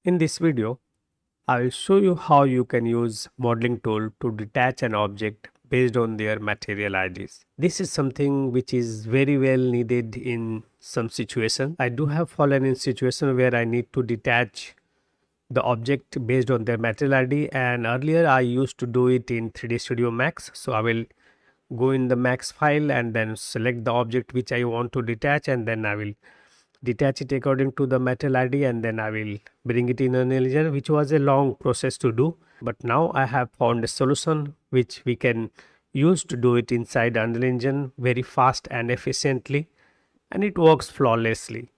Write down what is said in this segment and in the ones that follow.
In this video, I will show you how you can use modeling tool to detach an object based on their material IDs. This is something which is very well needed in some situation. I do have fallen in situation where I need to detach the object based on their material ID, and earlier I used to do it in 3D Studio Max. So I will go in the Max file and then select the object which I want to detach, and then I will detach it according to the metal ID, and then I will bring it in Unreal Engine, which was a long process to do. But now I have found a solution which we can use to do it inside Unreal Engine very fast and efficiently, and it works flawlessly.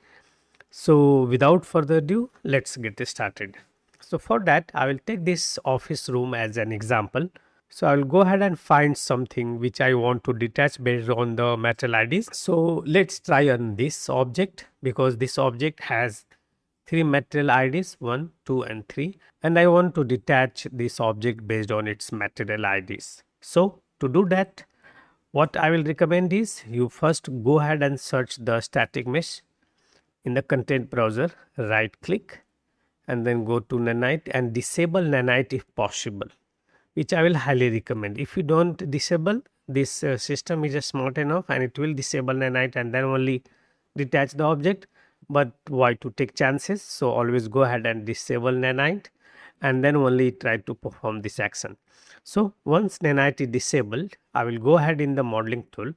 So without further ado, let's get started. So for that, I will take this office room as an example. So I will go ahead and find something which I want to detach based on the metal IDs. So let's try on this object, because this object has three material IDs 1, 2 and 3, and I want to detach this object based on its material IDs. So to do that, what I will recommend is you first go ahead and search the static mesh in the content browser, right click and then go to Nanite and disable Nanite if possible, which I will highly recommend. If you don't disable, this system is smart enough and it will disable Nanite and then only detach the object. But why to take chances? So always go ahead and disable Nanite and then only try to perform this action. So once Nanite is disabled, I will go ahead in the modeling tool,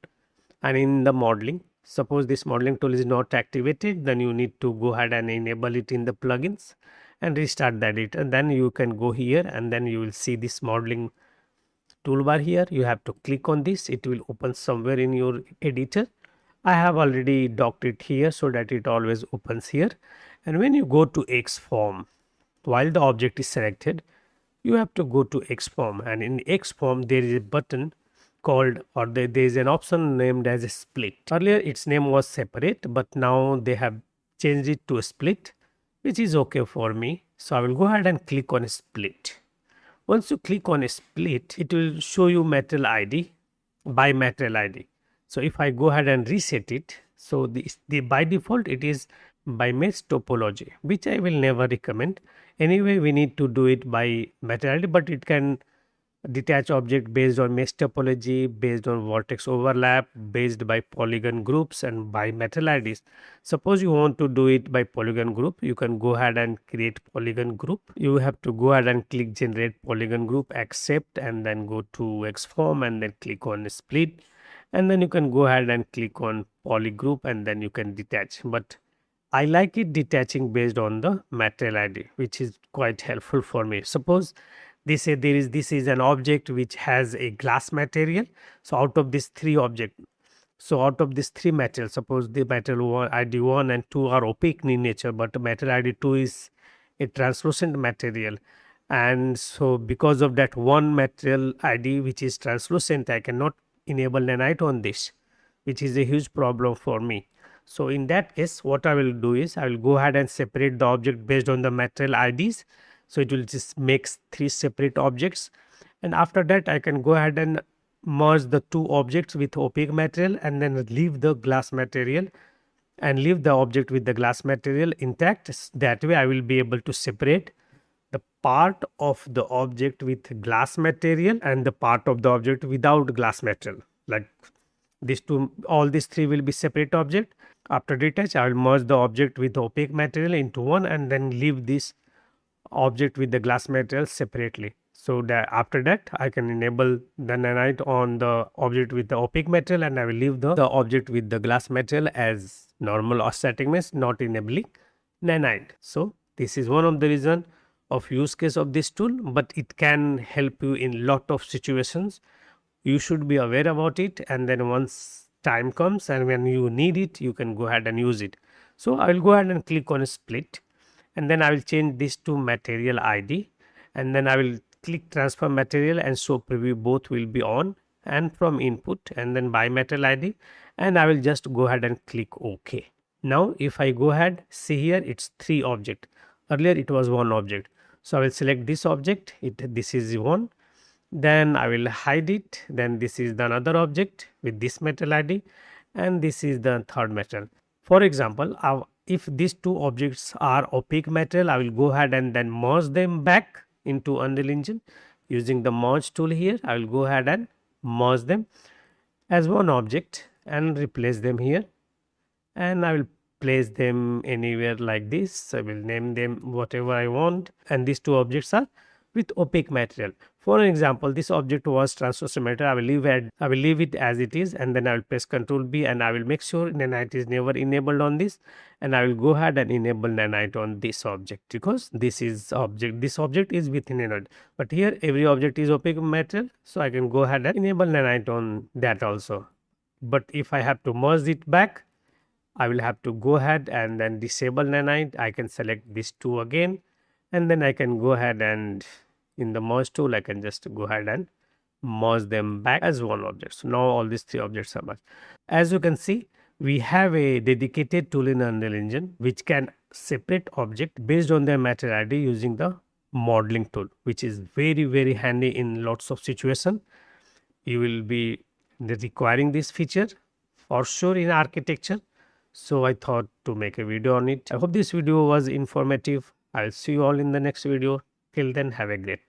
and in the modeling, suppose this modeling tool is not activated, then you need to go ahead and enable it in the plugins and restart the editor. Then you can go here and then you will see this modeling toolbar here. You have to click on this, it will open somewhere in your editor. I have already docked it here so that it always opens here. And when you go to XForm, while the object is selected, you have to go to XForm, and in XForm there is a button called, or there is an option named as a split. Earlier its name was separate, but now they have changed it to a split, which is okay for me. So I will go ahead and click on a split. Once you click on a split, it will show you material ID by material ID. So if I go ahead and reset it, so the by default it is by mesh topology, which I will never recommend. Anyway, we need to do it by material ID, but it can detach object based on mesh topology, based on vertex overlap, based by polygon groups and by metal IDs. Suppose you want to do it by polygon group, you can go ahead and create polygon group. You have to go ahead and click generate polygon group, accept, and then go to XForm and then click on split, and then you can go ahead and click on poly group and then you can detach. But I like it detaching based on the material ID, which is quite helpful for me. Suppose this is an object which has a glass material. So out of these three object, so out of these three materials, suppose the material ID 1 and 2 are opaque in nature, but material ID 2 is a translucent material. And so because of that one material ID which is translucent, I cannot enable nanite on this, which is a huge problem for me. So in that case, what I will do is I will go ahead and separate the object based on the material IDs. So it will just makes three separate objects, and after that I can go ahead and merge the two objects with opaque material and then leave the glass material and leave the object with the glass material intact. That way I will be able to separate the part of the object with glass material and the part of the object without glass material. Like these two, all these three will be separate object. After detach, I will merge the object with opaque material into one and then leave this object with the glass material separately. So that after that I can enable the nanite on the object with the opaque material, and I will leave the object with the glass material as normal or static mesh, not enabling nanite. So this is one of the reason of use case of this tool, but it can help you in lot of situations. You should be aware about it, and then once time comes and when you need it, you can go ahead and use it. So I will go ahead and click on split, and then I will change this to material ID, and then I will click transfer material and show preview, both will be on, and from input and then by material ID, and I will just go ahead and click OK. Now if I go ahead, see here it's three object, earlier it was one object. So I will select this object, this is one, then I will hide it, then this is the another object with this metal ID, and this is the third metal. For example, if these two objects are opaque material, I will go ahead and then merge them back into Unreal Engine using the merge tool here. I will go ahead and merge them as one object and replace them here, and I will place them anywhere like this. I will name them whatever I want, and these two objects are with opaque material. For an example, this object was translucent material. I will leave it as it is, and then I will press Ctrl B, and I will make sure Nanite is never enabled on this, and I will go ahead and enable Nanite on this object, because this object is within Nanite, but here every object is opaque material, so I can go ahead and enable Nanite on that also. But if I have to merge it back, I will have to go ahead and then disable Nanite. I can select these two again, and then I can go ahead and in the merge tool I can just go ahead and merge them back as one object. So now all these three objects are merged. As you can see, we have a dedicated tool in Unreal Engine which can separate object based on their material ID using the modeling tool, which is very handy in lots of situation. You will be requiring this feature for sure in architecture. So I thought to make a video on it. I hope this video was informative. I'll see you all in the next video. Till then, have a great time.